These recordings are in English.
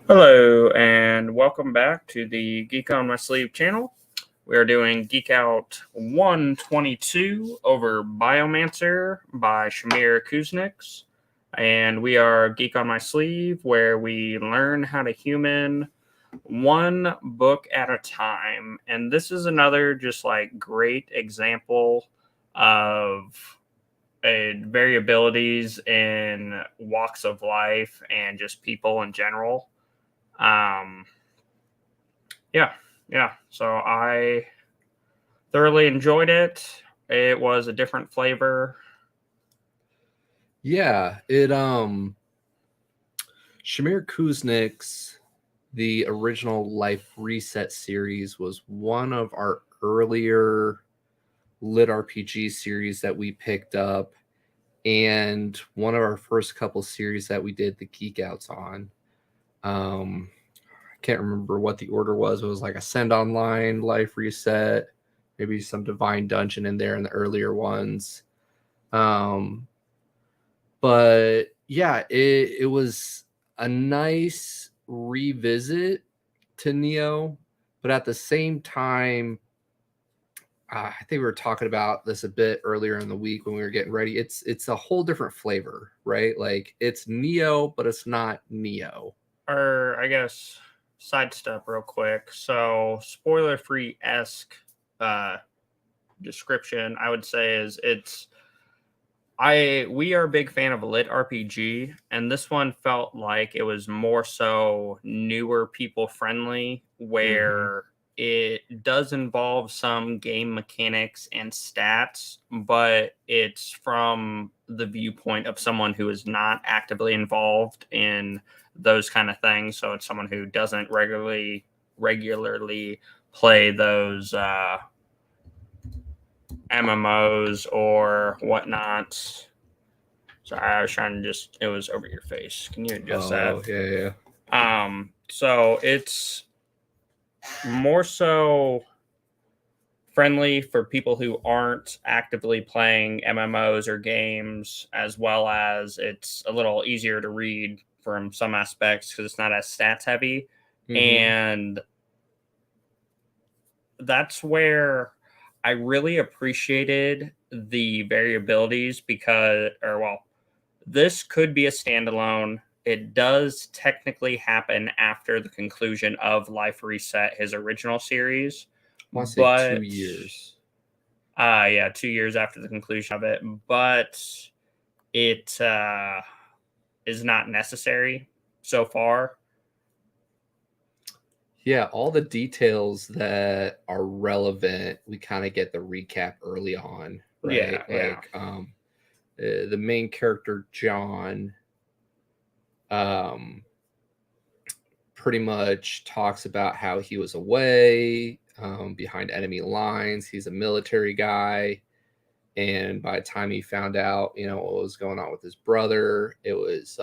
Hello, and welcome back to the Geek on My Sleeve channel. We are doing Geek Out 122 over Biomancer by Shemer Kuznits. And we are Geek on My Sleeve, where we learn how to human one book at a time. And this is another just like great example of variabilities in walks of life and just people in general. Yeah. So I thoroughly enjoyed it. It was a different flavor. Yeah, Shemer Kuznits, the original Life Reset series, was one of our earlier lit RPG series that we picked up, and one of our first couple series that we did the Geek Outs on. I can't remember what the order was. It was like Ascend Online, Life Reset, maybe some Divine Dungeon in there in the earlier ones. But yeah, it was a nice revisit to Neo, but at the same time, I think we were talking about this a bit earlier in the week when we were getting ready. It's a whole different flavor, right? Like it's Neo, but it's not Neo. Or I guess sidestep real quick. So spoiler-free-esque description, I would say is we are a big fan of lit RPG, and this one felt like it was more so newer people friendly, where it does involve some game mechanics and stats, but it's from the viewpoint of someone who is not actively involved in those kind of things. So it's someone who doesn't regularly play those MMOs or whatnot. Sorry, I was trying to it was over your face. Can you adjust that? Yeah. So it's more so friendly for people who aren't actively playing MMOs or games, as well as it's a little easier to read from some aspects because it's not as stats heavy. And that's where I really appreciated the variabilities this could be a standalone. It does technically happen after the conclusion of Life Reset, his original series. I want to say 2 years. 2 years after the conclusion of it. But it is not necessary so far. Yeah, all the details that are relevant, we kind of get the recap early on, right? Yeah. The main character John um pretty much talks about how he was away behind enemy lines. He's a military guy, and by the time he found out, what was going on with his brother, it was,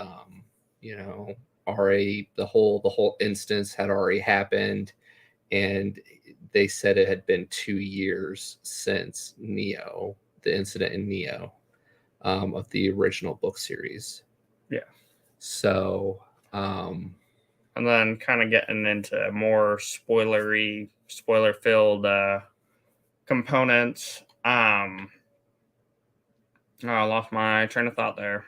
already the whole instance had already happened, and they said it had been 2 years since the incident in Neo, of the original book series. Yeah. So, and then kind of getting into more spoiler filled components. I lost my train of thought there.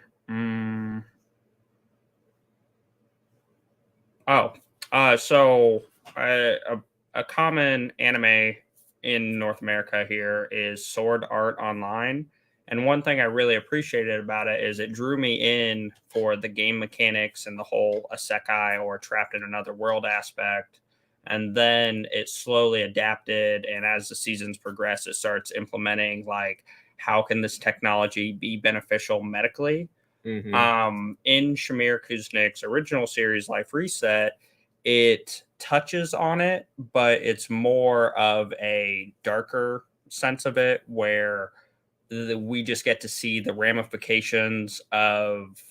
So a common anime in North America here is Sword Art Online. And one thing I really appreciated about it is it drew me in for the game mechanics and the whole isekai or trapped in another world aspect. And then it slowly adapted. And as the seasons progress, it starts implementing like, how can this technology be beneficial medically? In Shemer Kuznits' original series, Life Reset, it touches on it, but it's more of a darker sense of it where we just get to see the ramifications of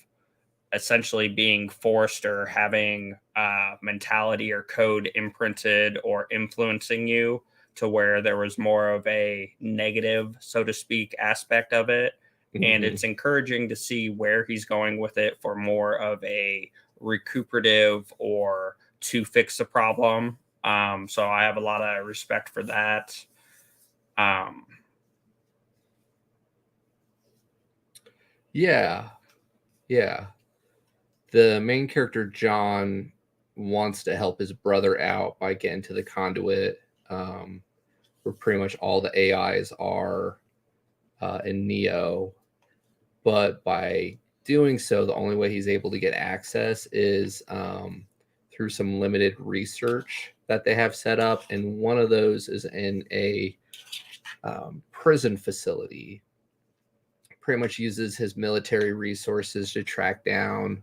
essentially being forced or having mentality or code imprinted or influencing you to where there was more of a negative, so to speak, aspect of it. And it's encouraging to see where he's going with it for more of a recuperative or to fix the problem. So I have a lot of respect for that. Yeah. The main character, John, wants to help his brother out by getting to the conduit, where pretty much all the AIs are in Neo. But by doing so, the only way he's able to get access is through some limited research that they have set up. And one of those is in a prison facility. Pretty much uses his military resources to track down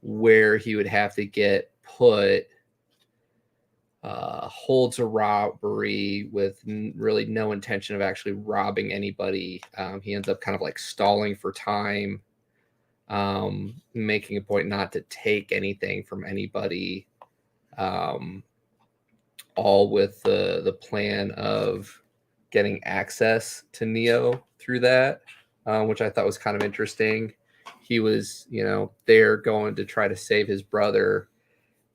where he would have to get put, holds a robbery with really no intention of actually robbing anybody. He ends up kind of like stalling for time, making a point not to take anything from anybody, all with the plan of getting access to Neo through that, which I thought was kind of interesting. He was, there going to try to save his brother,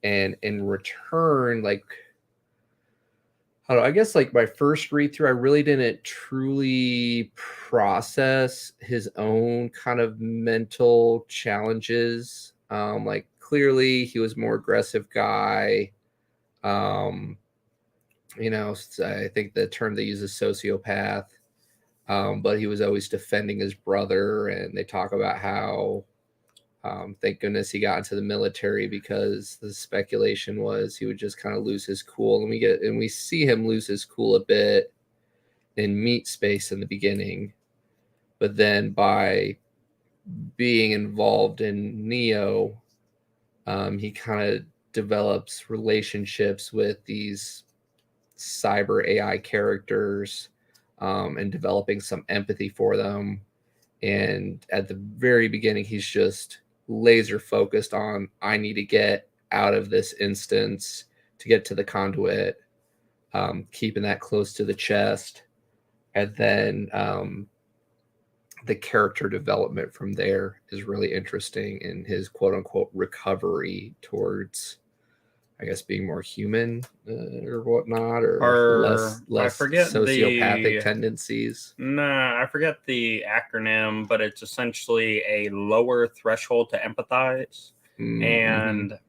and in return, like, I guess like my first read through, I really didn't truly process his own kind of mental challenges. Like clearly he was a more aggressive guy. I think the term they use is sociopath. But he was always defending his brother, and they talk about how, thank goodness he got into the military, because the speculation was he would just kind of lose his cool. And we see him lose his cool a bit in Meat Space in the beginning, but then by being involved in Neo, he kind of develops relationships with these cyber AI characters, and developing some empathy for them. And at the very beginning, he's just laser focused on, I need to get out of this instance to get to the conduit, keeping that close to the chest. And then the character development from there is really interesting in his quote unquote recovery towards, I guess, being more human, or whatnot, or less I forget sociopathic tendencies. Nah, I forget the acronym, but it's essentially a lower threshold to empathize. And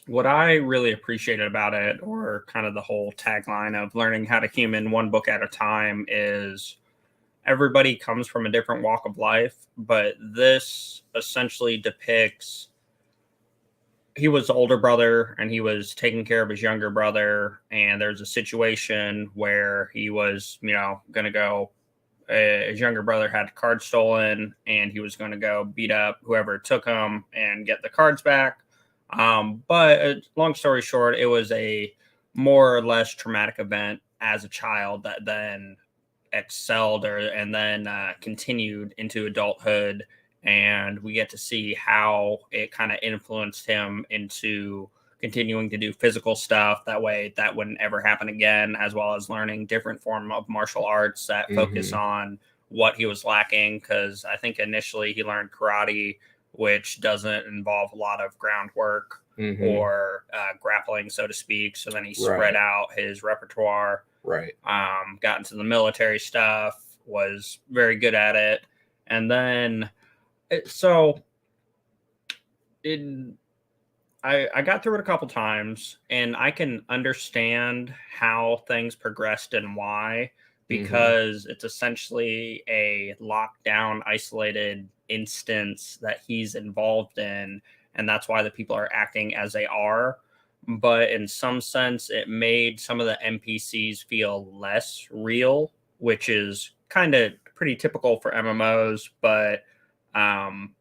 what I really appreciated about it, or kind of the whole tagline of learning how to human one book at a time, is everybody comes from a different walk of life, but this essentially depicts he was the older brother and he was taking care of his younger brother, and there's a situation where he was, going to go. His younger brother had cards stolen, and he was going to go beat up whoever took them and get the cards back. But long story short, it was a more or less traumatic event as a child that then excelled and then continued into adulthood, and we get to see how it kind of influenced him into continuing to do physical stuff that way that wouldn't ever happen again, as well as learning different form of martial arts that focus on what he was lacking, because I think initially he learned karate, which doesn't involve a lot of groundwork or grappling, so to speak. So then he spread out his repertoire. Got into the military stuff, was very good at it. And then, I got through it a couple times, and I can understand how things progressed and why, because it's essentially a lockdown, isolated instance that he's involved in, and that's why the people are acting as they are. But in some sense, it made some of the NPCs feel less real, which is kind of pretty typical for MMOs. But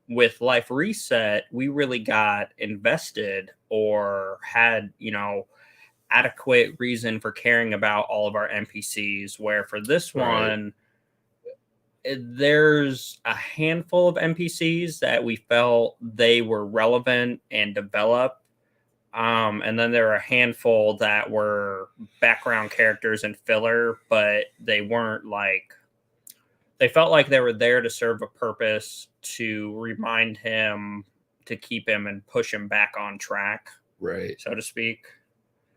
with Life Reset, we really got invested or had, adequate reason for caring about all of our NPCs. Where for this one, there's a handful of NPCs that we felt they were relevant and developed. And then there are a handful that were background characters and filler, but they weren't they felt like they were there to serve a purpose, to remind him, to keep him and push him back on track, so to speak.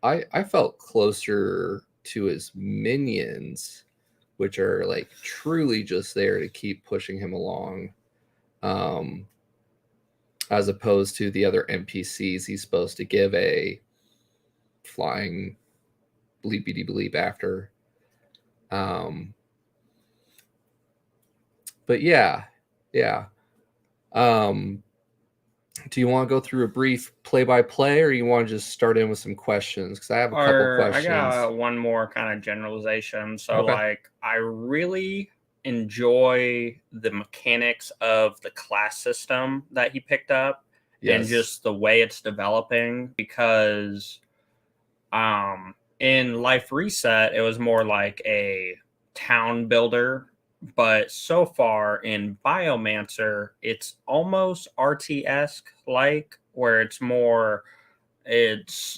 I felt closer to his minions, which are truly just there to keep pushing him along. As opposed to the other NPCs he's supposed to give a flying bleepity bleep after. But yeah. Do you want to go through a brief play-by-play, or you want to just start in with some questions? Because I have a couple questions. I got one more kind of generalization. So, I really enjoy the mechanics of the class system that he picked up, and just the way it's developing, because in Life Reset, it was more like a town builder. But so far in Biomancer, it's almost RT-esque, where it's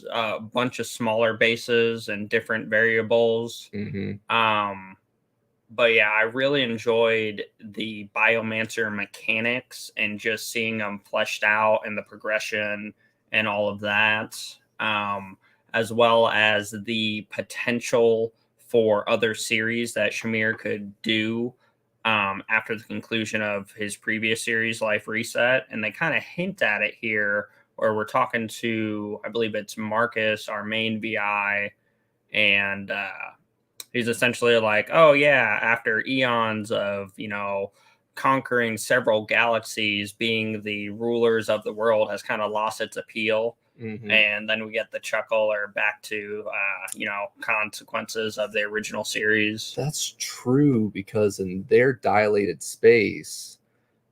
a bunch of smaller bases and different variables. But yeah, I really enjoyed the Biomancer mechanics and just seeing them fleshed out and the progression and all of that, as well as the potential for other series that Shemer could do after the conclusion of his previous series, Life Reset. And they kind of hint at it here, where we're talking to, I believe it's Marcus, our main VI, and he's essentially like, oh yeah, after eons of, conquering several galaxies, being the rulers of the world has kind of lost its appeal. And then we get the chuckle, or back to, consequences of the original series. That's true, because in their dilated space,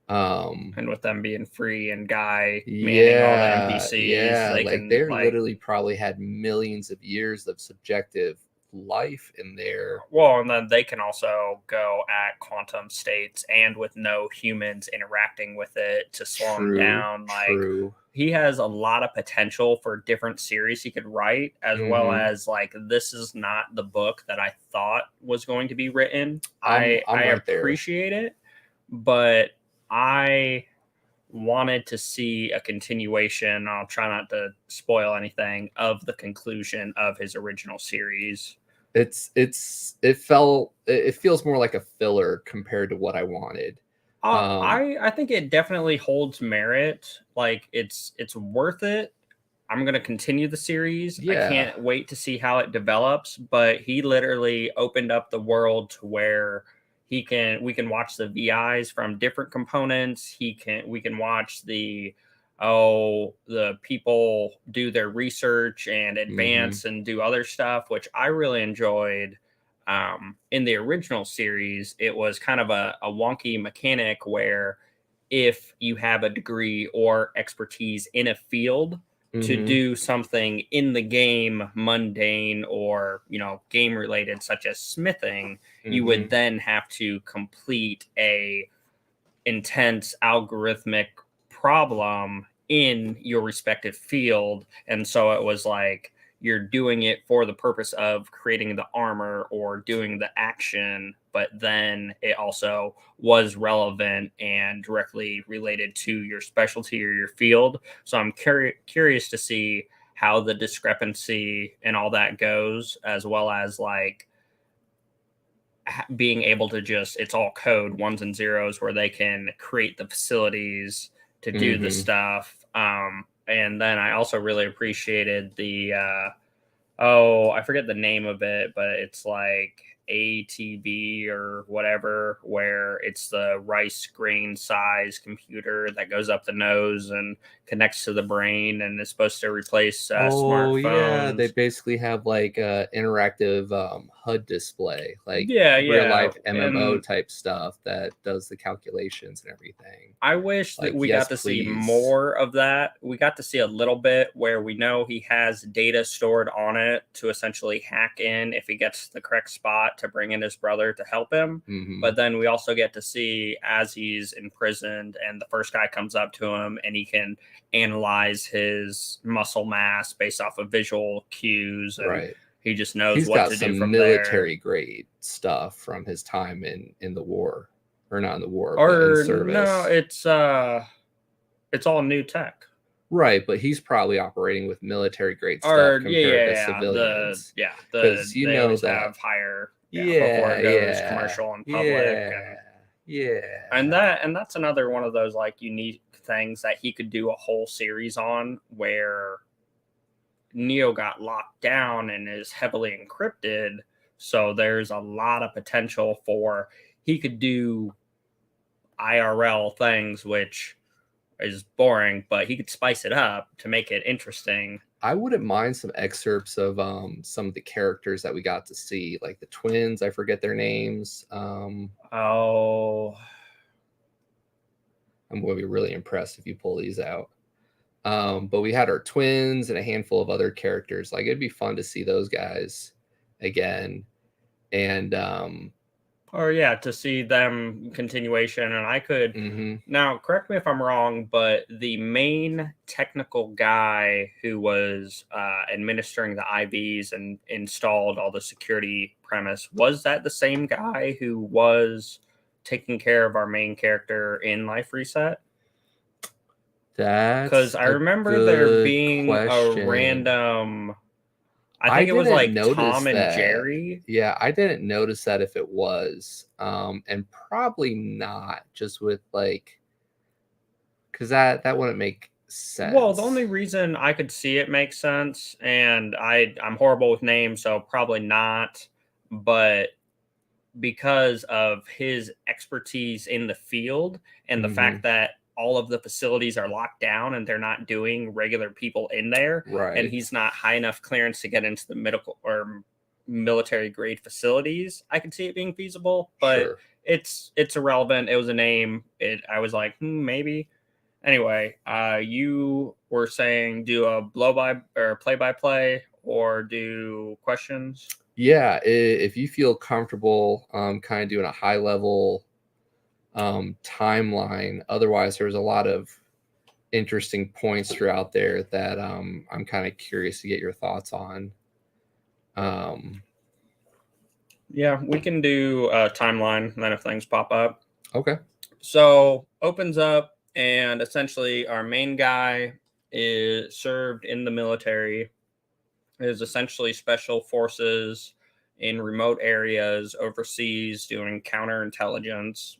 and with them being free and Guy manning all the NPCs, they literally probably had millions of years of subjective life in there. Well, and then they can also go at quantum states and with no humans interacting with it to slow them down. He has a lot of potential for different series he could write, as well as this is not the book that I thought was going to be written. I appreciate it, but I wanted to see a continuation. I'll try not to spoil anything of the conclusion of his original series. It feels more like a filler compared to what I wanted. I think it definitely holds merit. It's worth it. I'm gonna continue the series. I can't wait to see how it develops. But he literally opened up the world to where we can watch the VIs from different components. We can watch the the people do their research and advance and do other stuff, which I really enjoyed. In the original series, it was kind of a wonky mechanic where if you have a degree or expertise in a field to do something in the game mundane or game related, such as smithing, you would then have to complete a intense algorithmic problem in your respective field. And so it was like you're doing it for the purpose of creating the armor or doing the action, but then it also was relevant and directly related to your specialty or your field. So I'm curious to see how the discrepancy and all that goes, as well as like being able to just, it's all code, ones and zeros, where they can create the facilities to do the stuff. And then I also really appreciated the I forget the name of it, but it's like ATB or whatever, where it's the rice grain size computer that goes up the nose and connects to the brain and is supposed to replace smartphones. Yeah, they basically have like a interactive HUD display, like real life MMO type stuff that does the calculations and everything. I wish that we got to see more of that. We got to see a little bit where we know he has data stored on it to essentially hack in if he gets the correct spot to bring in his brother to help him. But then we also get to see as he's imprisoned and the first guy comes up to him and he can analyze his muscle mass based off of visual cues. And he just knows what to do from there. Military grade stuff from his time in the war. Or not in the war, but in service. No, it's all new tech. Right, but he's probably operating with military grade stuff compared to civilians. Because they always have higher before it goes commercial and public. And that's another one of those like unique things that he could do a whole series on, where Neo got locked down and is heavily encrypted. So there's a lot of potential for he could do IRL things, which is boring, but he could spice it up to make it interesting. I wouldn't mind some excerpts of some of the characters that we got to see, like the twins. I forget their names. I'm going to be really impressed if you pull these out. But we had our twins and a handful of other characters. Like, it'd be fun to see those guys again. And to see them continuation. And I could now correct me if I'm wrong, but the main technical guy who was administering the IVs and installed all the security premise, was that the same guy who was taking care of our main character in Life Reset? Because I remember there being a random, I think it was like Tom and Jerry. Yeah, I didn't notice that if it was. And probably not, just with like, because that wouldn't make sense. Well, the only reason I could see it make sense, and I'm horrible with names, so probably not, but because of his expertise in the field and the fact that all of the facilities are locked down and they're not doing regular people in there. Right. And he's not high enough clearance to get into the medical or military grade facilities. I can see it being feasible, but it's irrelevant. It was a name. I was like, maybe. Anyway, you were saying do a blow by or play by play or do questions. Yeah. If you feel comfortable, kind of doing a high level timeline. Otherwise, there's a lot of interesting points throughout there that I'm kind of curious to get your thoughts on. Yeah, we can do a timeline then if things pop up. Okay. So opens up and essentially our main guy is served in the military, is essentially special forces in remote areas overseas doing counterintelligence.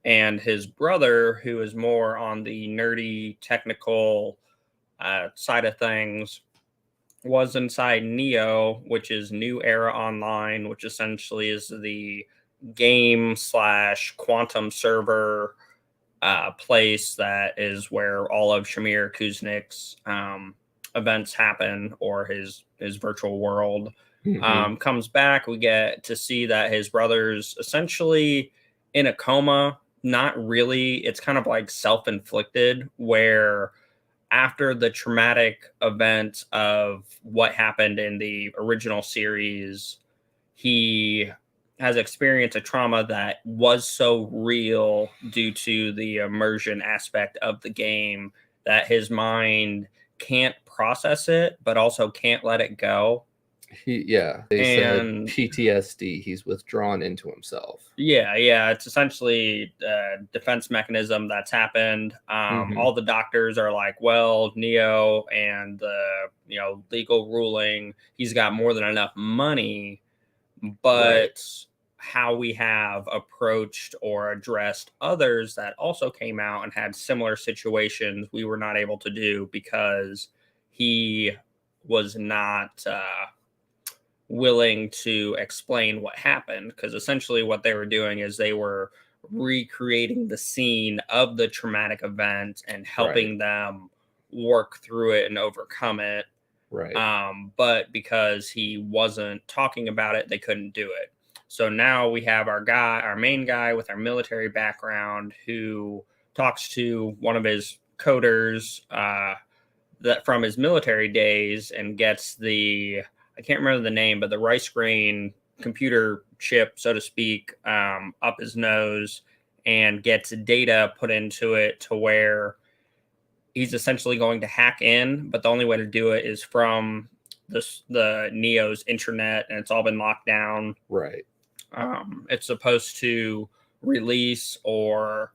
And his brother, who is more on the nerdy technical side of things, was inside Neo, which is New Era Online, which essentially is the game / quantum server place that is where all of Shemer Kuznits' events happen, or his virtual world. Comes back. We get to see that his brother's essentially in a coma. Not really. It's kind of like self-inflicted, where after the traumatic event of what happened in the original series, he has experienced a trauma that was so real due to the immersion aspect of the game that his mind can't process it, but also can't let it go. They said PTSD. He's withdrawn into himself. Yeah. It's essentially a defense mechanism that's happened. All the doctors are like, well, Neo and the legal ruling, he's got more than enough money, but how we have approached or addressed others that also came out and had similar situations, we were not able to do because he was not willing to explain what happened. Because essentially what they were doing is they were recreating the scene of the traumatic event and helping them work through it and overcome it. But because he wasn't talking about it, they couldn't do it. So now we have our main guy with our military background, who talks to one of his coders that from his military days, and gets I can't remember the name, but the rice grain computer chip, so to speak, up his nose, and gets data put into it to where he's essentially going to hack in, but the only way to do it is from the Neo's internet, and it's all been locked down. It's supposed to release or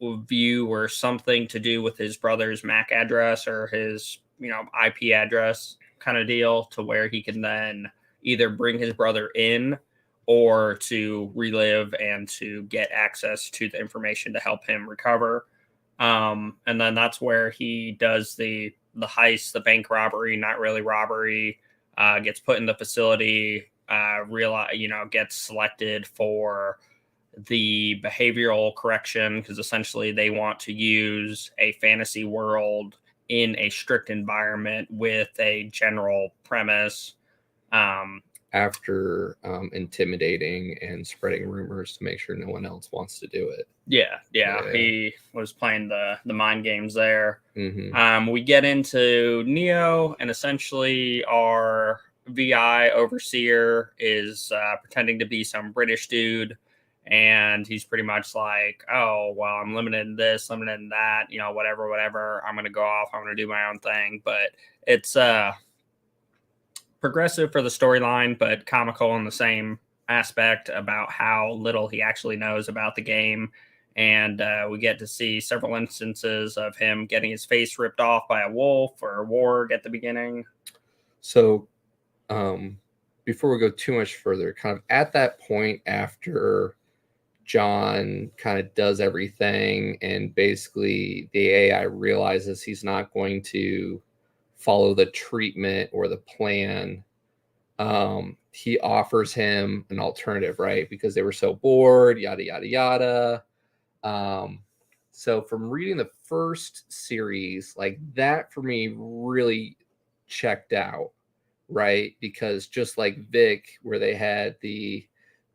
view or something to do with his brother's MAC address or his IP address kind of deal, to where he can then either bring his brother in or to relive and to get access to the information to help him recover. And then that's where he does the heist, the bank robbery, not really robbery, gets put in the facility, gets selected for the behavioral correction, because essentially they want to use a fantasy world in a strict environment with a general premise. After intimidating and spreading rumors to make sure no one else wants to do it. Yeah. He was playing the mind games there. We get into Neo, and essentially our VI overseer is pretending to be some British dude, and he's pretty much like, oh, well, I'm limited in this, limited in that, whatever. I'm going to go off. I'm going to do my own thing. But it's progressive for the storyline, but comical in the same aspect about how little he actually knows about the game. And we get to see several instances of him getting his face ripped off by a wolf or a warg at the beginning. So before we go too much further, kind of at that point after John kind of does everything and basically the AI realizes he's not going to follow the treatment or the plan, he offers him an alternative, right? Because they were so bored, yada, yada, yada. So from reading the first series, like that for me really checked out, right? Because just like Vic, where they had the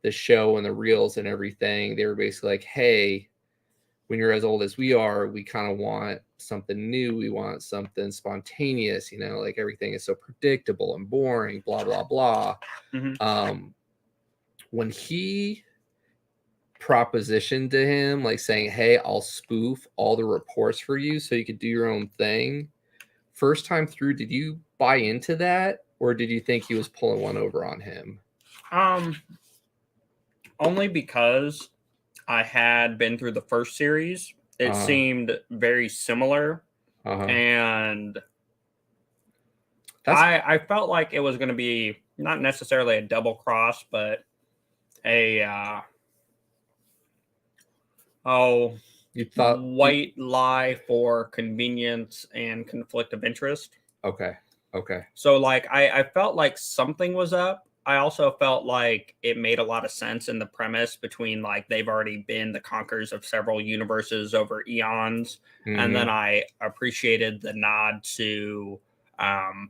show and the reels and everything, they were basically like, hey, when you're as old as we are, we kind of want something new. We want something spontaneous, like everything is so predictable and boring, blah, blah, blah. When he propositioned to him, like saying, hey, I'll spoof all the reports for you so you could do your own thing. First time through, did you buy into that? Or did you think he was pulling one over on him? Only because I had been through the first series. It seemed very similar. And I felt like it was going to be not necessarily a double cross, but a you thought white lie for convenience and conflict of interest. Okay. So like I felt like something was up. I also felt like it made a lot of sense in the premise between like they've already been the conquerors of several universes over eons. And then Hmm. I appreciated the nod to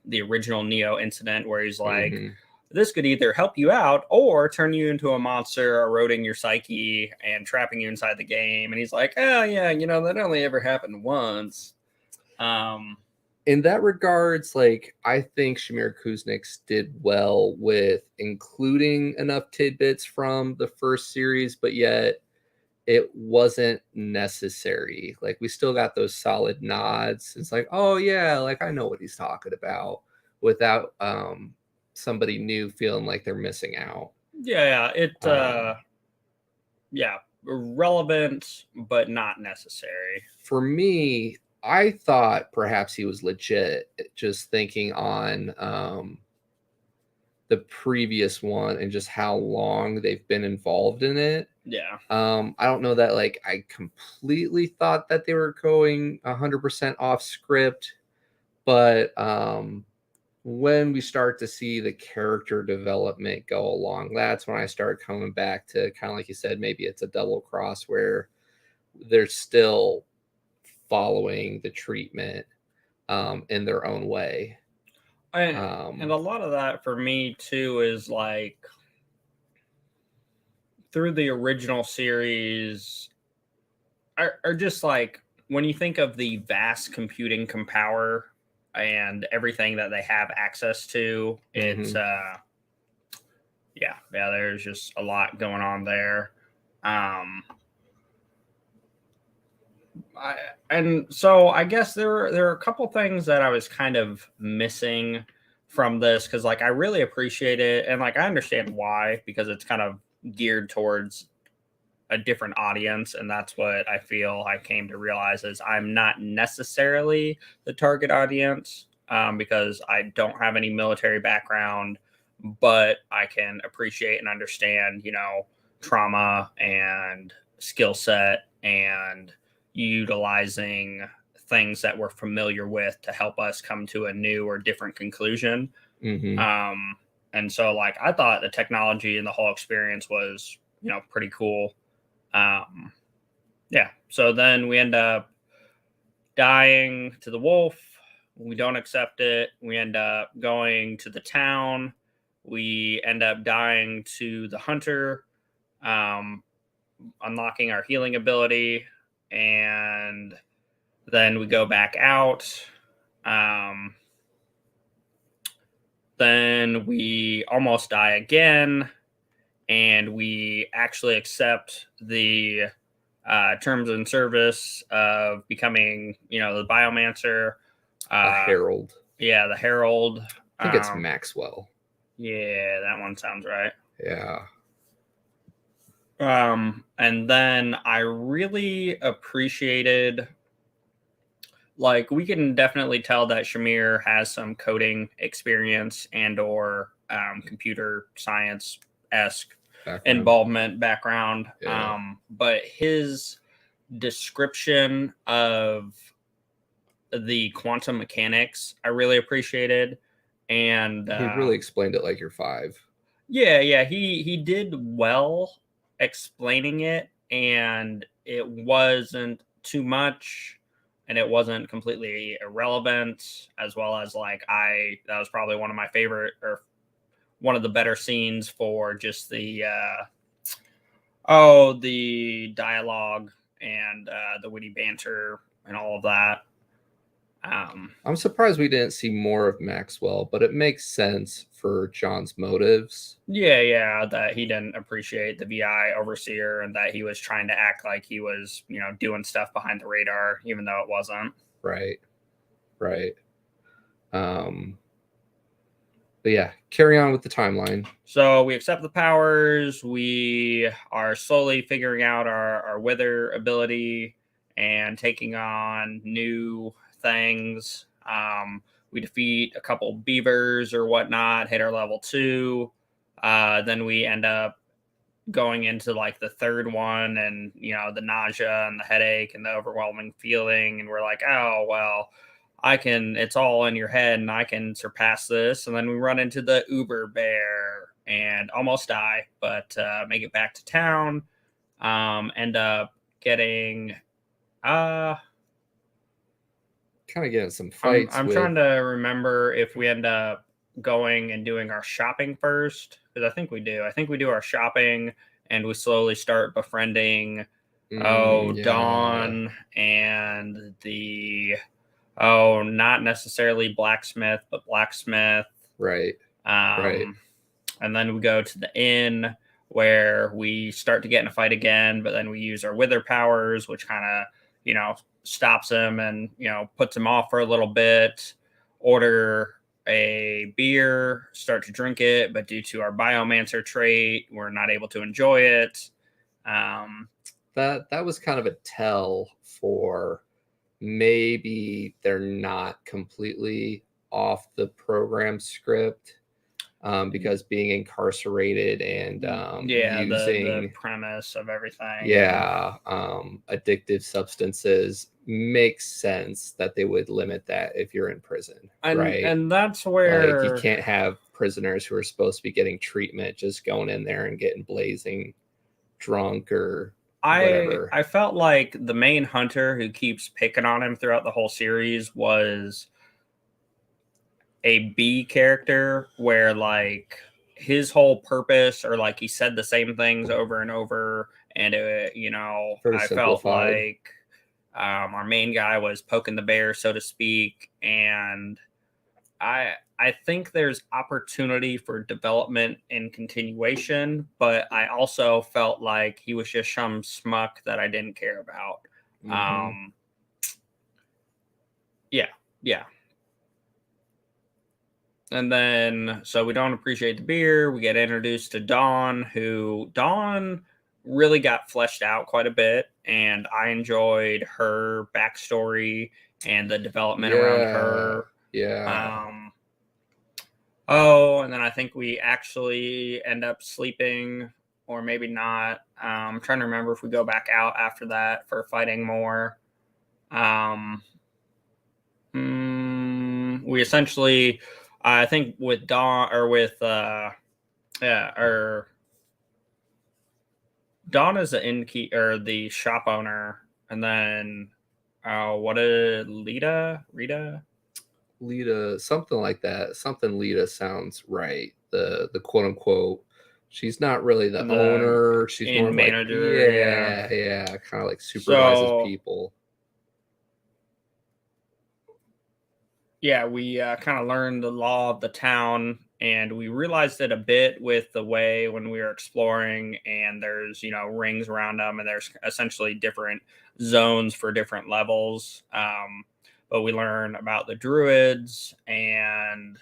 the original Neo incident where he's like, Hmm. this could either help you out or turn you into a monster, eroding your psyche and trapping you inside the game. And he's like, oh, yeah, that only ever happened once. Um, In that regards, like I think Shemer Kuznits did well with including enough tidbits from the first series, but yet it wasn't necessary. Like we still got those solid nods. It's like, oh yeah, like I know what he's talking about without somebody new feeling like they're missing out. yeah, Um, yeah, relevant, but not necessary. for me, I thought perhaps he was legit, just thinking on the previous one and just how long they've been involved in it. Yeah. I don't know that like I completely thought that they were going 100% off script, but when we start to see the character development go along, that's when I start coming back to kind of like you said, maybe it's a double cross where they're still following the treatment in their own way. And a lot of that for me too is like through the original series are just like when you think of the vast computing power and everything that they have access to, it's Mhm. yeah, there's just a lot going on there. Um I, and so I guess there are a couple things that I was kind of missing from this because like I really appreciate it and like I understand why because it's kind of geared towards a different audience and that's what I feel I came to realize is I'm not necessarily the target audience because I don't have any military background, but I can appreciate and understand trauma and skill set and utilizing things that we're familiar with to help us come to a new or different conclusion. Mhm. Um, and so, like, I thought the technology and the whole experience was, pretty cool. Um, yeah. So then we end up dying to the wolf. We don't accept it. We end up going to the town. We end up dying to the hunter, um, unlocking our healing ability. And then we go back out. Um, then we almost die again. And we actually accept the terms and service of becoming, the Biomancer. A Uh, herald. yeah, the Herald. I think it's Maxwell. Yeah, that one sounds right. Yeah. And then I really appreciated, like, we can definitely tell that Shamir has some coding experience and or computer science esque Background. involvement background. Yeah. But his description of the quantum mechanics I really appreciated. And He really explained it like you're 5. yeah, he did well explaining it, and it wasn't too much, and it wasn't completely irrelevant. As well as like that was probably one of my favorite or one of the better scenes for just the dialogue and the witty banter and all of that. I'm surprised we didn't see more of Maxwell, but it makes sense for John's motives. Yeah, that he didn't appreciate the VI overseer and that he was trying to act like he was, doing stuff behind the radar, even though it wasn't. Right. Right. Um, but yeah, carry on with the timeline. So we accept the powers. We are slowly figuring out our wither ability and taking on new things. We defeat a couple beavers or whatnot, hit our level 2. Then we end up going into like the third one and the nausea and the headache and the overwhelming feeling and we're like, oh well, it's all in your head and I can surpass this. And then we run into the uber bear and almost die, but make it back to town. End up getting Kind of getting some fights. I'm trying to remember if we end up going and doing our shopping first, because I think we do. I think we do our shopping and we slowly start befriending Dawn and the not necessarily blacksmith, but blacksmith. Right. Right. And then we go to the inn where we start to get in a fight again, but then we use our wither powers, which kind of, stops him and, puts him off for a little bit. Order a beer, start to drink it, but due to our Biomancer trait, we're not able to enjoy it. That was kind of a tell for maybe they're not completely off the program script, because being incarcerated and using the premise of everything, addictive substances makes sense that they would limit that if you're in prison, right? And that's where you can't have prisoners who are supposed to be getting treatment just going in there and getting blazing drunk or whatever. I felt like the main hunter who keeps picking on him throughout the whole series was a B character, where like his whole purpose, or like he said the same things over and over, and I felt like our main guy was poking the bear, so to speak, and I think there's opportunity for development and continuation, but I also felt like he was just some schmuck that I didn't care about. Yeah. And then, so we don't appreciate the beer. We get introduced to Dawn, who really got fleshed out quite a bit, and I enjoyed her backstory and the development around her. And then I think we actually end up sleeping, or maybe not. I'm trying to remember if we go back out after that for fighting more. We essentially, I think with Dawn, or with Dawn is the innkeeper, or the shop owner, and then what is Rita, something like that. Something Lita sounds right. The quote unquote, she's not really the owner. She's more manager. Like, kind of like supervises people. Yeah, we kind of learned the law of the town, and we realized it a bit with the way when we were exploring, and there's, rings around them, and there's essentially different zones for different levels. But we learn about the druids, and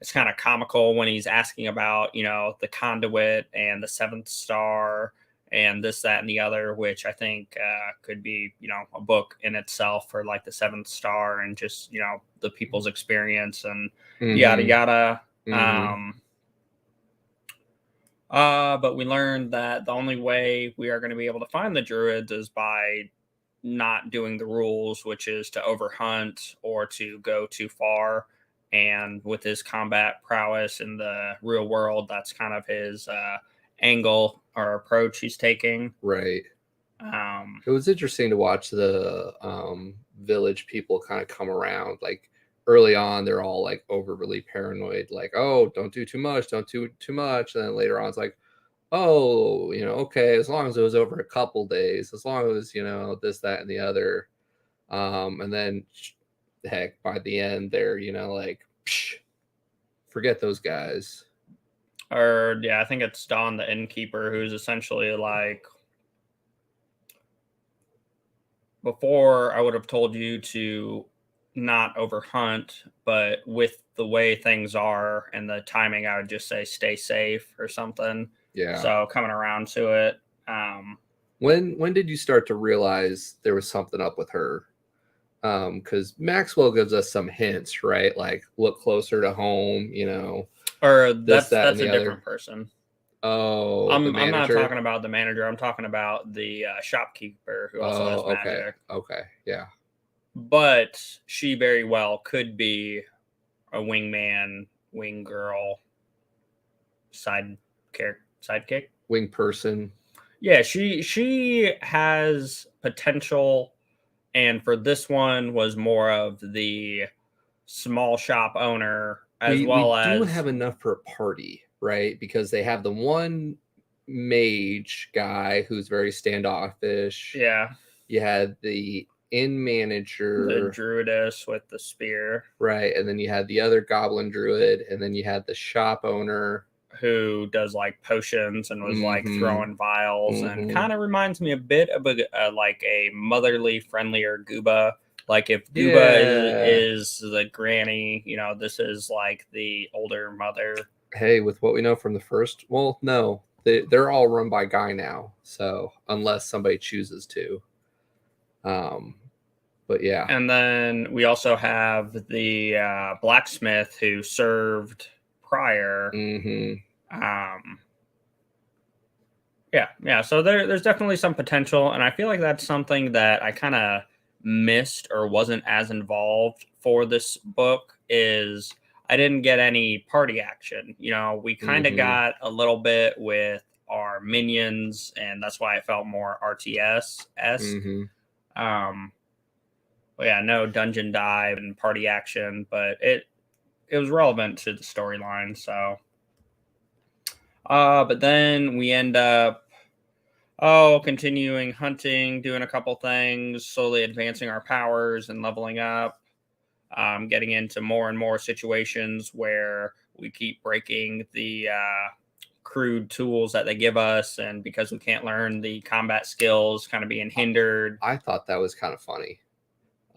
it's kind of comical when he's asking about, the conduit and the seventh star and this, that, and the other, which I think could be, a book in itself for like the seventh star and just, the people's experience and yada, yada. But we learned that the only way we are going to be able to find the druids is by not doing the rules, which is to overhunt or to go too far. And with his combat prowess in the real world, that's kind of his angle or approach he's taking. Right. It was interesting to watch the village people kind of come around. Like early on, they're all like overly paranoid, like, oh, don't do too much, don't do too much. And then later on, it's like, oh, okay, as long as it was over a couple days, as long as, this, that, and the other. And then, heck, by the end, they're, like, psh, forget those guys. Or, I think it's Dawn, the innkeeper, who's essentially like, before I would have told you to not overhunt, but with the way things are and the timing, I would just say stay safe or something. Yeah. So coming around to it. When did you start to realize there was something up with her? Because Maxwell gives us some hints, right? Like look closer to home, Or that's a different person. Oh, I'm not talking about the manager. I'm talking about the shopkeeper who also has magic. Okay, yeah. But she very well could be a wingman, wing girl, sidekick. Wing person. Yeah, she has potential, and for this one was more of the small shop owner as We well do as have enough for a party, right? Because they have the one mage guy who's very standoffish. yeah, You had the inn the manager, druidess with the spear right? And then you had the other goblin druid, and then you had the shop owner. who does like potions and was like Mhm. throwing vials and Mhm. kind of reminds me a bit of like a motherly, friendlier Gooba. Like if Gooba Yeah. is the granny, this is like the older mother. Hey, with what we know from the first, well, no, they're all run by Guy now. So unless somebody chooses to, but yeah. And then we also have the blacksmith who served prior. Mm-hmm. Yeah. So there's definitely some potential, and I feel like that's something that I kind of missed or wasn't as involved for this book. Is I didn't get any party action. We kind of Mm-hmm. got a little bit with our minions, and that's why it felt more RTS esque. Mm-hmm. But yeah, no dungeon dive and party action, but it was relevant to the storyline. So, but then we end up continuing hunting, doing a couple things, slowly advancing our powers and leveling up. Getting into more and more situations where we keep breaking the crude tools that they give us, and because we can't learn the combat skills, kind of being hindered. I thought that was kind of funny.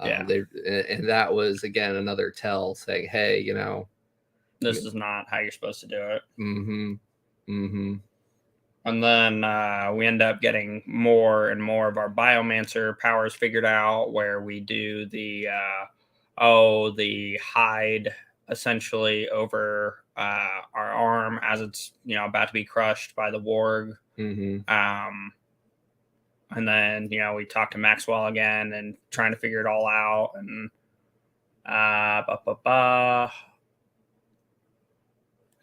Yeah. And that was again another tell saying, "Hey, This is not how you're supposed to do it." Mm-hmm. Mm-hmm. And then we end up getting more and more of our Biomancer powers figured out, where we do the hide essentially over our arm as it's about to be crushed by the warg. Mm-hmm. And then we talk to Maxwell again and trying to figure it all out. And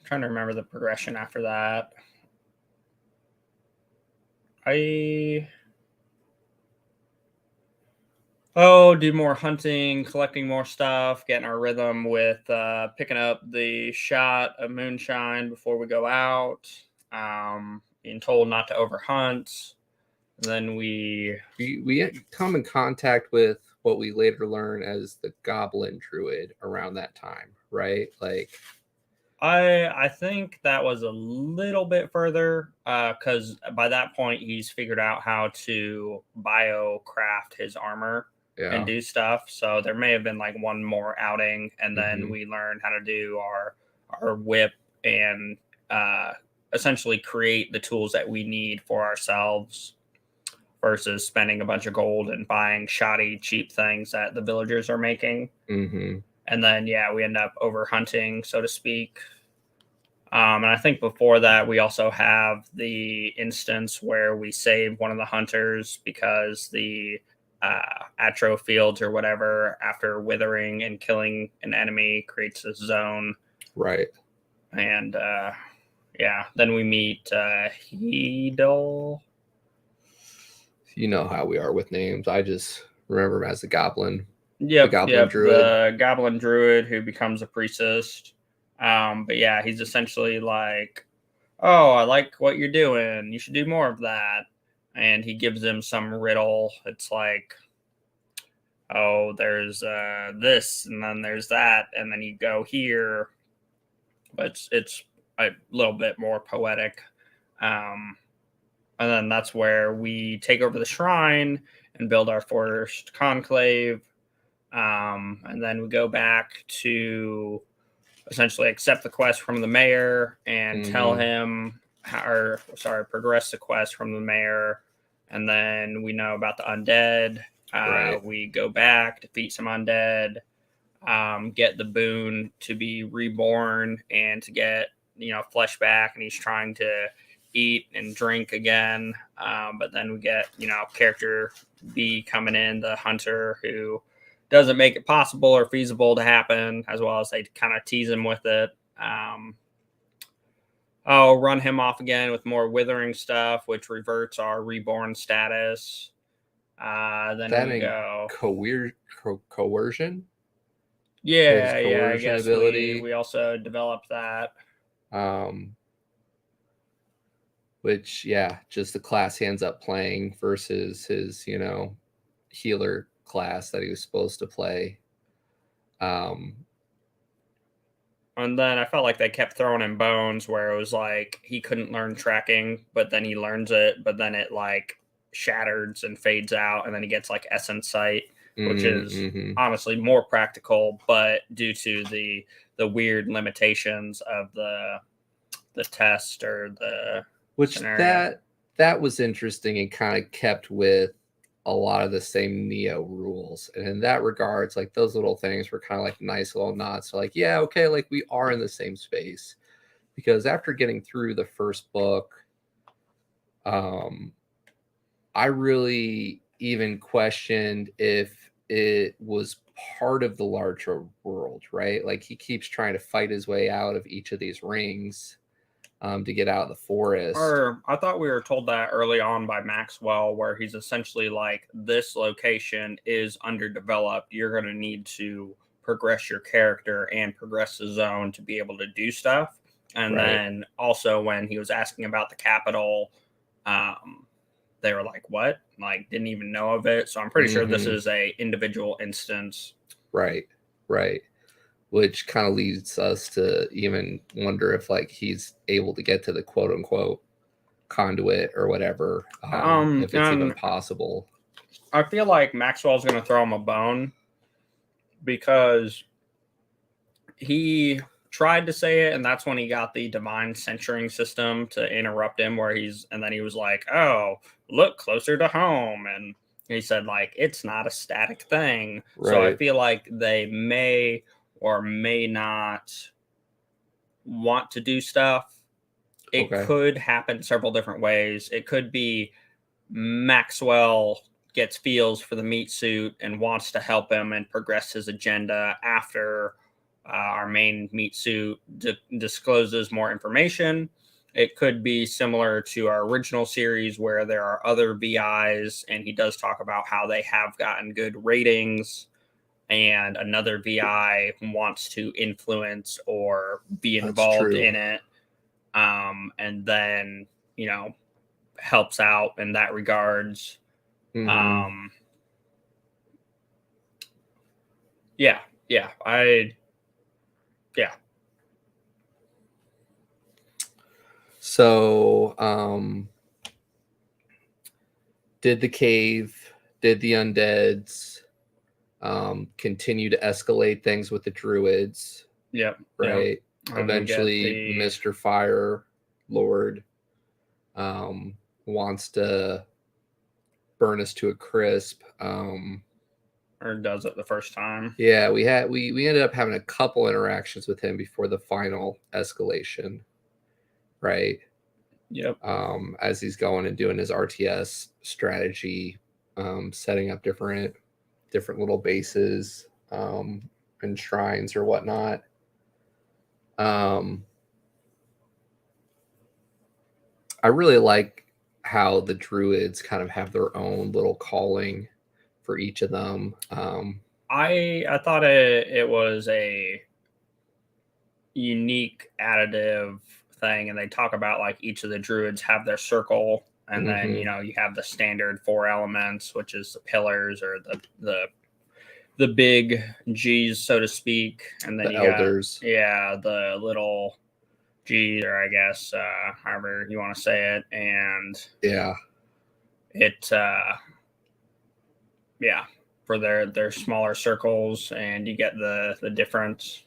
trying to remember the progression after that. Do more hunting, collecting more stuff, getting our rhythm with picking up the shot of moonshine before we go out, being told not to overhunt. And then we come in contact with what we later learn as the goblin druid around that time, right? Like, I think that was a little bit further because by that point he's figured out how to biocraft his armor and do stuff. So there may have been like one more outing, and then we learned how to do our whip and essentially create the tools that we need for ourselves versus spending a bunch of gold and buying shoddy, cheap things that the villagers are making. Mm-hmm. And then, we end up over hunting, so to speak. And I think before that, we also have the instance where we save one of the hunters because the atro fields or whatever, after withering and killing an enemy, creates a zone. Right. And then we meet Hedel. You know how we are with names. I just remember him as the goblin. Yep, the goblin druid. The goblin druid who becomes a priestess. But yeah, he's essentially like, "Oh, I like what you're doing. You should do more of that." And he gives him some riddle. It's like, "Oh, there's this, and then there's that, and then you go here." But it's a little bit more poetic. And then that's where we take over the shrine and build our first conclave. And then we go back to essentially accept the quest from the mayor and tell him, progress the quest from the mayor. And then we know about the undead. Right. We go back, defeat some undead, get the boon to be reborn and to get, flesh back. And he's trying to eat and drink again. But then we get, character B coming in, the hunter, who doesn't make it possible or feasible to happen, as well as they kind of tease him with it. I'll run him off again with more withering stuff, which reverts our reborn status. Then That we and go. coercion. His Yeah. I coercion guess ability. we also developed that. Which, yeah, just the class he ends up playing versus his, healer class that he was supposed to play. And then I felt like they kept throwing in bones where it was like he couldn't learn tracking, but then he learns it, but then it like shatters and fades out, and then he gets like essence sight, which is mm-hmm. honestly more practical, but due to the weird limitations of the test or the Which scenario. that was interesting and kind of kept with a lot of the same Neo rules. And in that regards, like those little things were kind of like nice little nods. So like, yeah, okay, like we are in the same space. Because after getting through the first book, I really even questioned if it was part of the larger world, right? Like he keeps trying to fight his way out of each of these rings to get out of the forest. Or I thought we were told that early on by Maxwell, where he's essentially like, this location is underdeveloped. You're going to need to progress your character and progress the zone to be able to do stuff. And Right. then also when he was asking about the capital, they were like, what? Like, didn't even know of it. So I'm pretty sure this is a individual instance. Right. Which kind of leads us to even wonder if like he's able to get to the quote unquote conduit or whatever, if it's even possible. I feel like Maxwell's going to throw him a bone because he tried to say it, and that's when he got the divine censoring system to interrupt him, and then he was like, oh, look closer to home. And he said, like, it's not a static thing. Right. So I feel like they may or may not want to do stuff. It could happen several different ways. It could be Maxwell gets feels for the meat suit and wants to help him and progress his agenda after our main meat suit discloses more information. It could be similar to our original series where there are other VIs, and he does talk about how they have gotten good ratings, and another VI wants to influence or be involved in it. And then, helps out in that regards. Yeah. So, did the cave, did the undeads continue to escalate things with the druids? Yep. Right. Yep. Eventually, Mr. Fire Lord wants to burn us to a crisp. Or does it the first time? Yeah, we ended up having a couple interactions with him before the final escalation, right? Yep. As he's going and doing his RTS strategy, setting up different little bases and shrines or whatnot. I really like how the druids kind of have their own little calling for each of them. I thought it was a unique additive thing, and they talk about like each of the druids have their circle, and then you have the standard 4 elements, which is the pillars or the big G's, so to speak, and then the elders. The little G's, or I guess however you want to say it, and for their smaller circles, and you get the difference.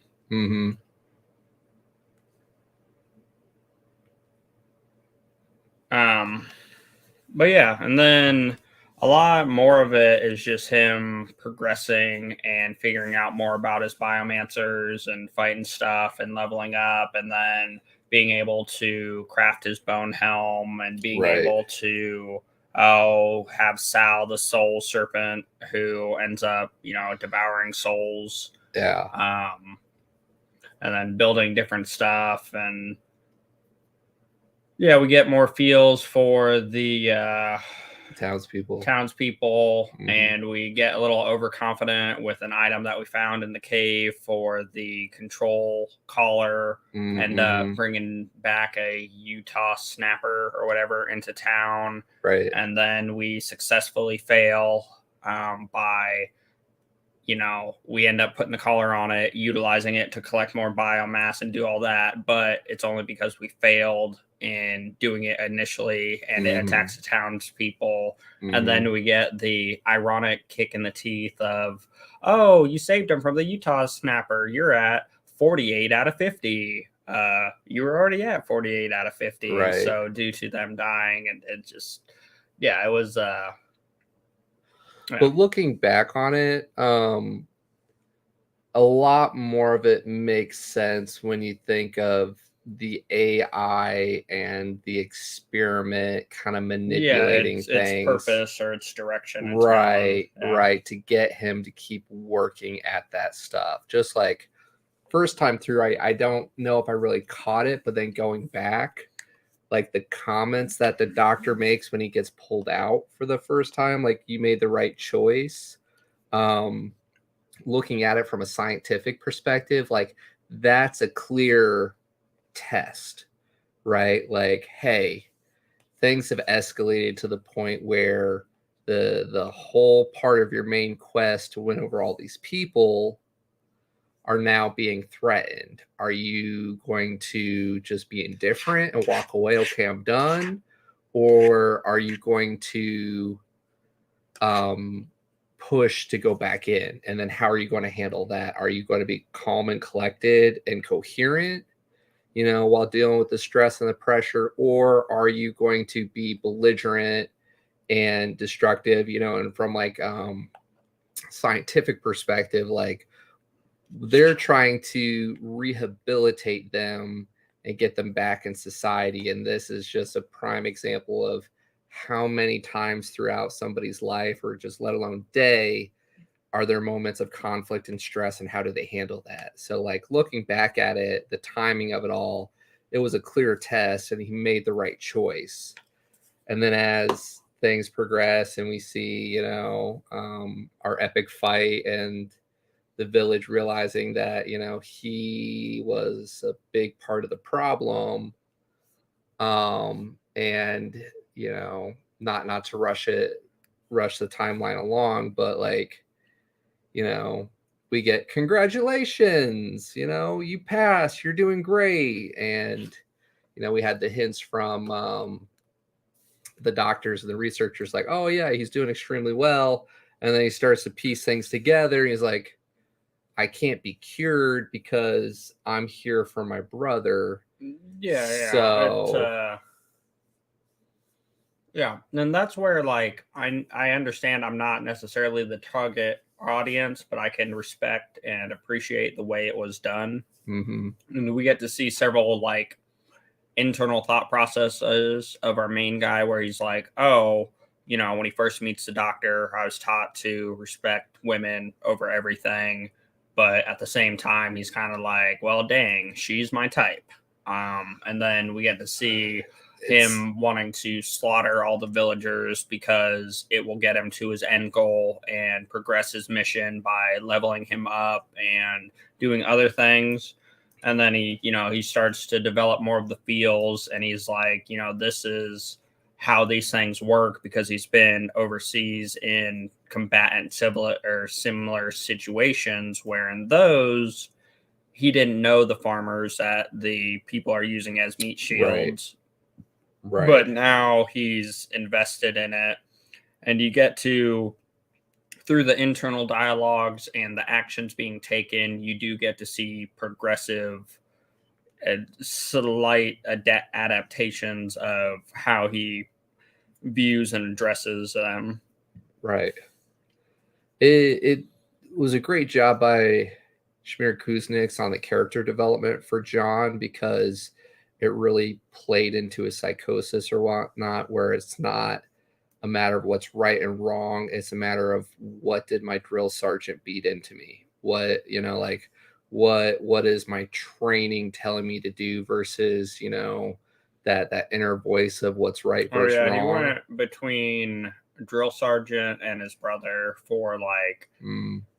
But yeah, and then a lot more of it is just him progressing and figuring out more about his biomancers and fighting stuff and leveling up, and then being able to craft his bone helm and being able to have Sal, the soul serpent, who ends up devouring souls. And then building different stuff, and Yeah, we get more feels for the Townspeople. townspeople, Mhm. and we get a little overconfident with an item that we found in the cave for the control collar, and Mhm. bringing back a Utah snapper or whatever into town. Right. And then we successfully fail by, we end up putting the collar on it, utilizing it to collect more biomass and do all that. But it's only because we failed in doing it initially, and it Mhm. attacks the townspeople. And Mhm. then we get the ironic kick in the teeth of, oh, you saved him from the Utah snapper. You're at 48 out of 50. You were already at 48 out of 50. Right. So due to them dying, and it just, yeah, it was, yeah. But looking back on it, a lot more of it makes sense when you think of the AI and the experiment kind of Yeah, manipulating its things. purpose or its direction and tone. Right, Yeah. right, to get him to keep working at that stuff. Just like first time through, I don't know if I really caught it, but then going back, like the comments that the doctor makes when he gets pulled out for the first time, like you made the right choice. Um, Looking at it from a scientific perspective, like that's a clear test, right? Like, hey, things have escalated to the point where the whole part of your main quest to win over all these people are now being threatened. Are you going to just be indifferent and walk away? Okay, I'm done. Or are you going to um, push to go back in? And then how are you going to handle that? Are you going to be calm and collected and coherent, while dealing with the stress and the pressure? Or are you going to be belligerent and destructive, and from like scientific perspective, like they're trying to rehabilitate them and get them back in society. And this is just a prime example of how many times throughout somebody's life, or just let alone day, are there moments of conflict and stress, and how do they handle that? So like looking back at it, the timing of it all, it was a clear test and he made the right choice. And then as things progress and we see, our epic fight and the village realizing that he was a big part of the problem, and not to rush the timeline along, but like we get congratulations, you passed, you're doing great. And we had the hints from the doctors and the researchers, like, oh yeah, he's doing extremely well. And then he starts to piece things together and he's like, I can't be cured because I'm here for my brother. Yeah. So Yeah. And that's where, like, I understand I'm not necessarily the target audience, but I can respect and appreciate the way it was done. mm-hmm. And we get to see several, like, internal thought processes of our main guy where he's like, oh, when he first meets the doctor, I was taught to respect women over everything. But at the same time, he's kind of like, well, dang, she's my type. And then we get to see him wanting to slaughter all the villagers because it will get him to his end goal and progress his mission by leveling him up and doing other things. And then he starts to develop more of the feels, and he's like, this is how these things work, because he's been overseas in combatant civil or similar situations where in those he didn't know the farmers that the people are using as meat shields. Right. But now he's invested in it. And you get to, through the internal dialogues and the actions being taken, you do get to see progressive and slight adaptations of how he views and addresses them. Right. It was a great job by Shemer Kuznits on the character development for John, because it really played into his psychosis or whatnot, where it's not a matter of what's right and wrong. It's a matter of, what did my drill sergeant beat into me? What, what is my training telling me to do versus, that inner voice of what's right Oh versus yeah, he wrong. went between drill sergeant and his brother for like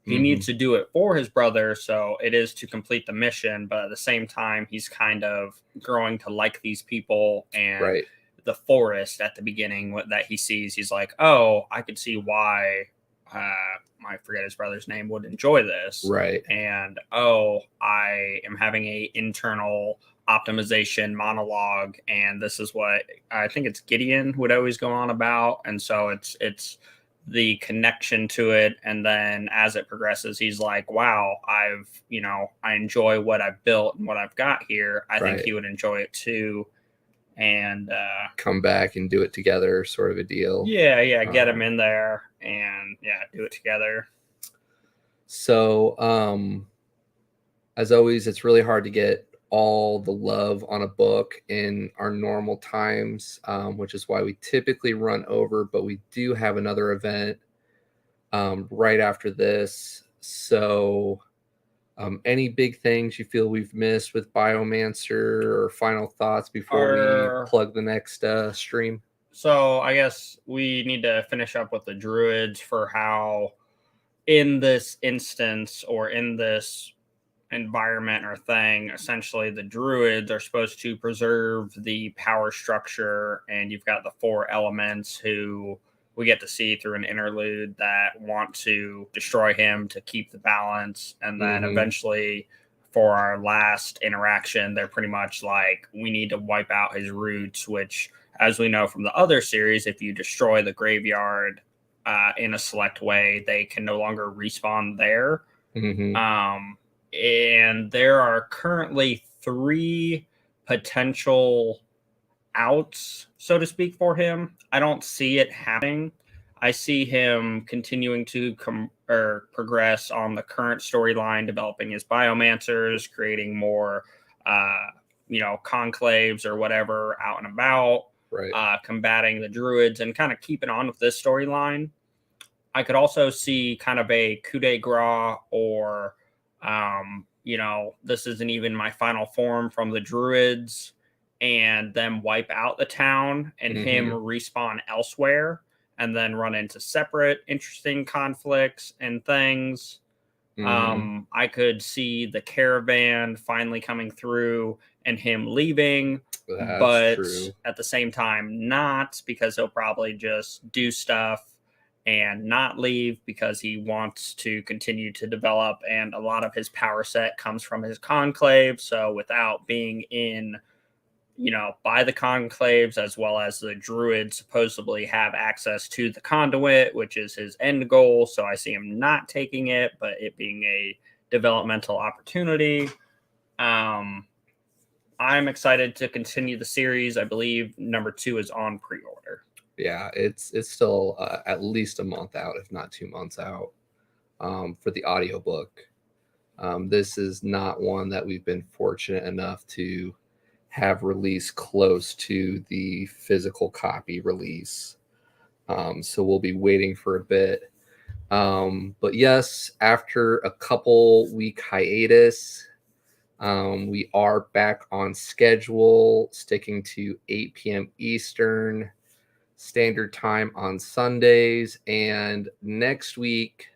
he needs to do it for his brother, so it is to complete the mission, but at the same time he's kind of growing to like these people and Right. the forest at the beginning that he sees, he's like, oh, I could see why I forget his brother's name would enjoy this. Right. And oh, I am having a internal optimization monologue, and this is what I think it's Gideon would always go on about. And so it's the connection to it, and then as it progresses he's like, wow, I enjoy what I've built and what I've got here. I think he would enjoy it too, and come back and do it together, sort of a deal. Get him in there and do it together. So as always, it's really hard to get all the love on a book in our normal times, which is why we typically run over, but we do have another event right after this. So any big things you feel we've missed with Biomancer, or final thoughts before we plug the next stream? So I guess we need to finish up with the druids for how in this instance or in this environment or thing, essentially the druids are supposed to preserve the power structure, and you've got the four elements who we get to see through an interlude that want to destroy him to keep the balance. And then eventually for our last interaction, they're pretty much like, we need to wipe out his roots, which, as we know from the other series, if you destroy the graveyard in a select way, they can no longer respawn there. And there are currently 3 potential outs, so to speak, for him. I don't see it happening. I see him continuing to progress on the current storyline, developing his biomancers, creating more, conclaves or whatever out and about, combating the druids, and kind of keeping on with this storyline. I could also see kind of a coup de grace, or this isn't even my final form from the druids, and them wipe out the town and him respawn elsewhere and then run into separate interesting conflicts and things. I could see the caravan finally coming through and him leaving. But at the same time not, because he'll probably just do stuff and not leave because he wants to continue to develop, and a lot of his power set comes from his conclave. So without being in, by the conclaves, as well as the druids supposedly have access to the conduit, which is his end goal. So I see him not taking it, but it being a developmental opportunity. I'm excited to continue the series. I believe number 2 is on pre-order. Yeah, it's still at least a month out, if not 2 months out, for the audiobook. This is not one that we've been fortunate enough to have released close to the physical copy release. So we'll be waiting for a bit. But yes, after a couple week hiatus, we are back on schedule, sticking to 8 p.m. Eastern Standard Time on Sundays. And next week,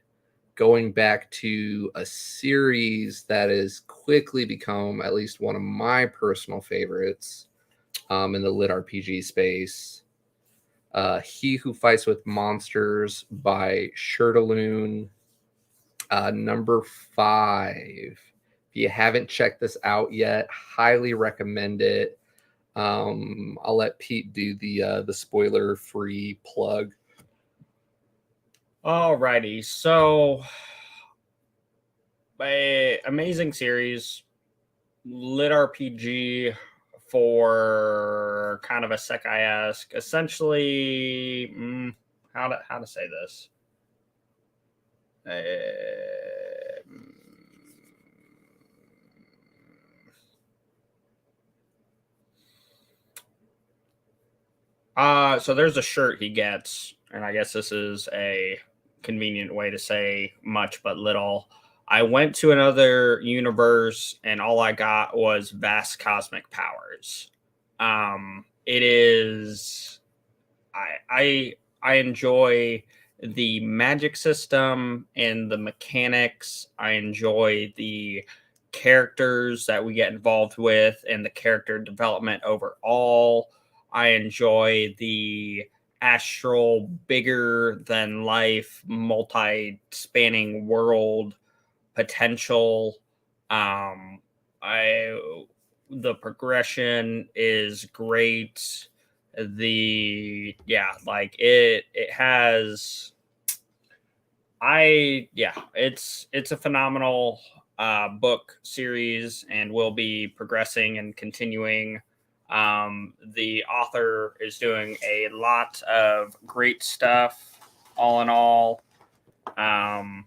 going back to a series that has quickly become at least one of my personal favorites in the lit RPG space. He Who Fights with Monsters by Shirtaloon, number 5. If you haven't checked this out yet, highly recommend it. I'll let Pete do the spoiler-free plug. Alrighty, so amazing series, lit RPG for kind of a Sekai-esque, essentially. How to say this? So there's a shirt he gets, and I guess this is a convenient way to say much but little. I went to another universe, and all I got was vast cosmic powers. It is I enjoy the magic system and the mechanics. I enjoy the characters that we get involved with and the character development overall. I enjoy the astral, bigger than life, multi spanning world potential. I The progression is great. It has it's a phenomenal book series and will be progressing and continuing. The author is doing a lot of great stuff all in all. um,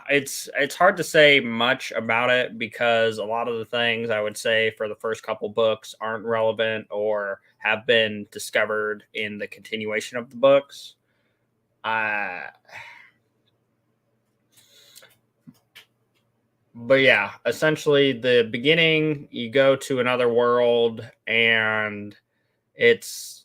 it's hard to say much about it because a lot of the things I would say for the first couple books aren't relevant or have been discovered in the continuation of the books. Uh, but yeah, essentially the beginning, you go to another world and it's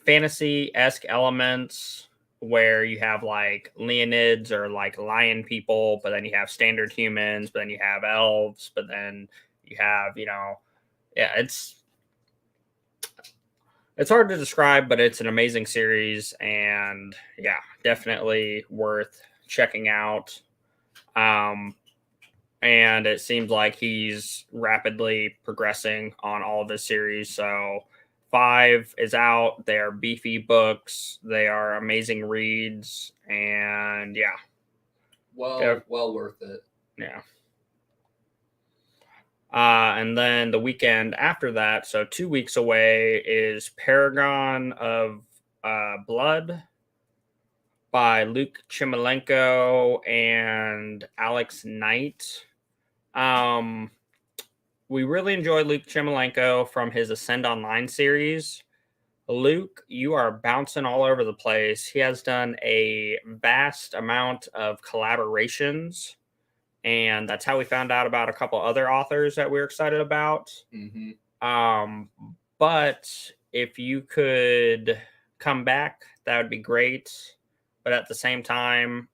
fantasy-esque elements where you have like Leonids or like lion people, but then you have standard humans, but then you have elves, but then you have, yeah, it's hard to describe, but it's an amazing series and yeah, definitely worth checking out. Um, and it seems like he's rapidly progressing on all of his series. So 5 is out. They are beefy books. They are amazing reads, and yeah, Well worth it. yeah. And then the weekend after that, so 2 weeks away, is Paragon of Blood by Luke Chimilenko and Alex Knight. We really enjoyed Luke Chimilenko from his Ascend Online series. Luke, you are bouncing all over the place. He has done a vast amount of collaborations, and that's how we found out about a couple other authors that we're excited about. Mm-hmm. But if you could come back, that would be great. But at the same time,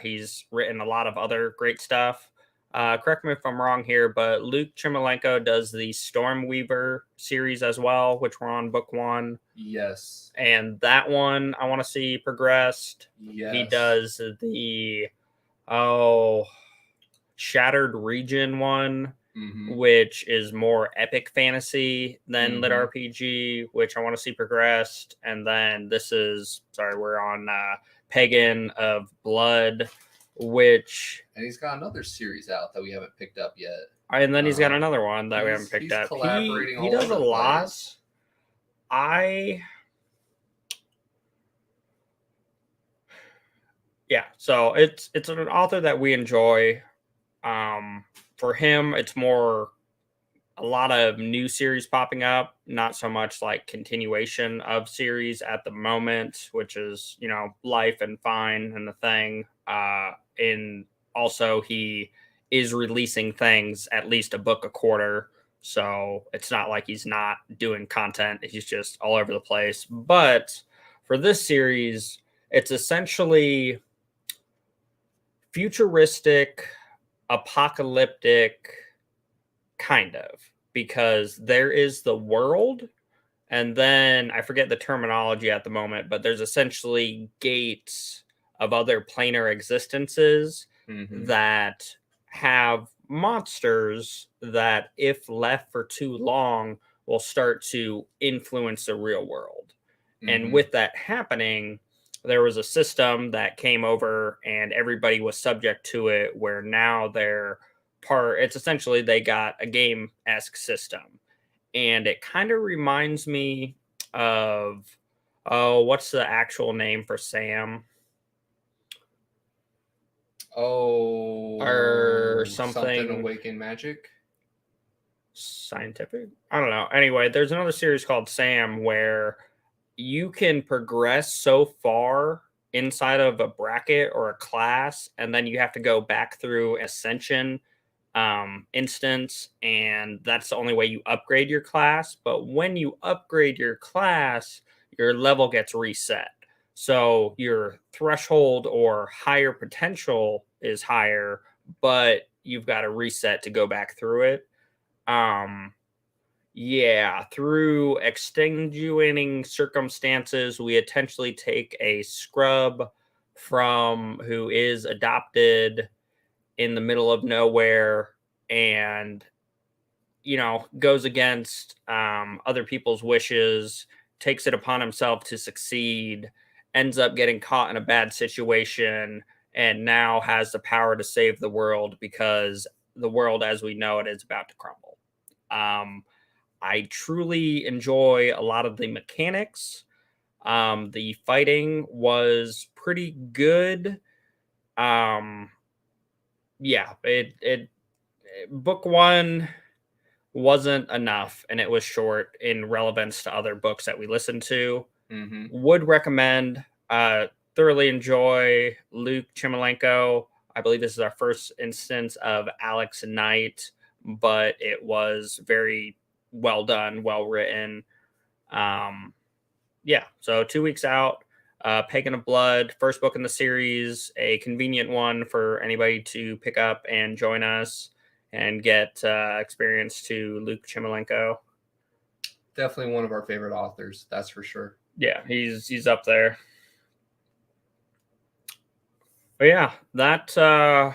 he's written a lot of other great stuff. Correct me if I'm wrong here, but Luke Chimilenko does the Stormweaver series as well, which we're on book 1. Yes. And that one I want to see progressed. Yes. He does the Shattered Region one, which is more epic fantasy than lit RPG, which I want to see progressed. And then we're on Pagan of Blood, which... And he's got another series out that we haven't picked up yet. And then he's got another one that we haven't picked up. He does a lot. So it's an author that we enjoy. For him, it's more a lot of new series popping up, not so much like continuation of series at the moment, which is, life and fine and the thing. And also he is releasing things, at least a book a quarter. So it's not like he's not doing content. He's just all over the place. But for this series, it's essentially futuristic, apocalyptic, kind of, because there is the world, and then I forget the terminology at the moment, but there's essentially gates of other planar existences that have monsters that, if left for too long, will start to influence the real world. And with that happening, there was a system that came over and everybody was subject to it, where now it's essentially they got a game-esque system. And it kind of reminds me of, what's the actual name for Sam? Or something Awaken Magic? Scientific? I don't know. Anyway, there's another series called Sam where you can progress so far inside of a bracket or a class, and then you have to go back through Ascension instance, and that's the only way you upgrade your class. But when you upgrade your class, your level gets reset. So your threshold or higher potential is higher, but you've got to reset to go back through it. Yeah, through extenuating circumstances, we intentionally take a scrub from who is adopted in the middle of nowhere and goes against other people's wishes, takes it upon himself to succeed, ends up getting caught in a bad situation, and now has the power to save the world because the world as we know it is about to crumble. um, I truly enjoy a lot of the mechanics. The fighting was pretty good. um, yeah, it book one wasn't enough, and it was short in relevance to other books that we listened to. Mm-hmm. Would recommend. Thoroughly enjoy Luke Chimilenko. I believe this is our first instance of Alex Knight, but it was very well done, well written. Yeah, so 2 weeks out. Pagan of Blood, first book in the series, a convenient one for anybody to pick up and join us and get experience to Luke Chimilenko. Definitely one of our favorite authors, that's for sure. Yeah, he's up there. But yeah, that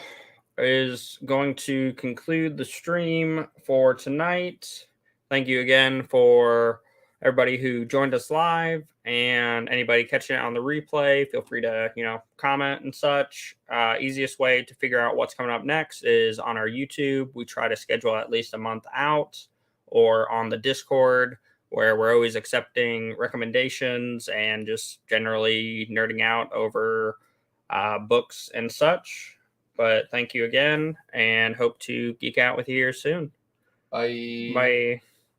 is going to conclude the stream for tonight. Thank you again for everybody who joined us live, and anybody catching it on the replay. Feel free to comment and such. Easiest way to figure out what's coming up next is on our YouTube. We try to schedule at least a month out, or on the Discord, where we're always accepting recommendations and just generally nerding out over books and such. But thank you again, and hope to geek out with you here soon. Bye. Bye.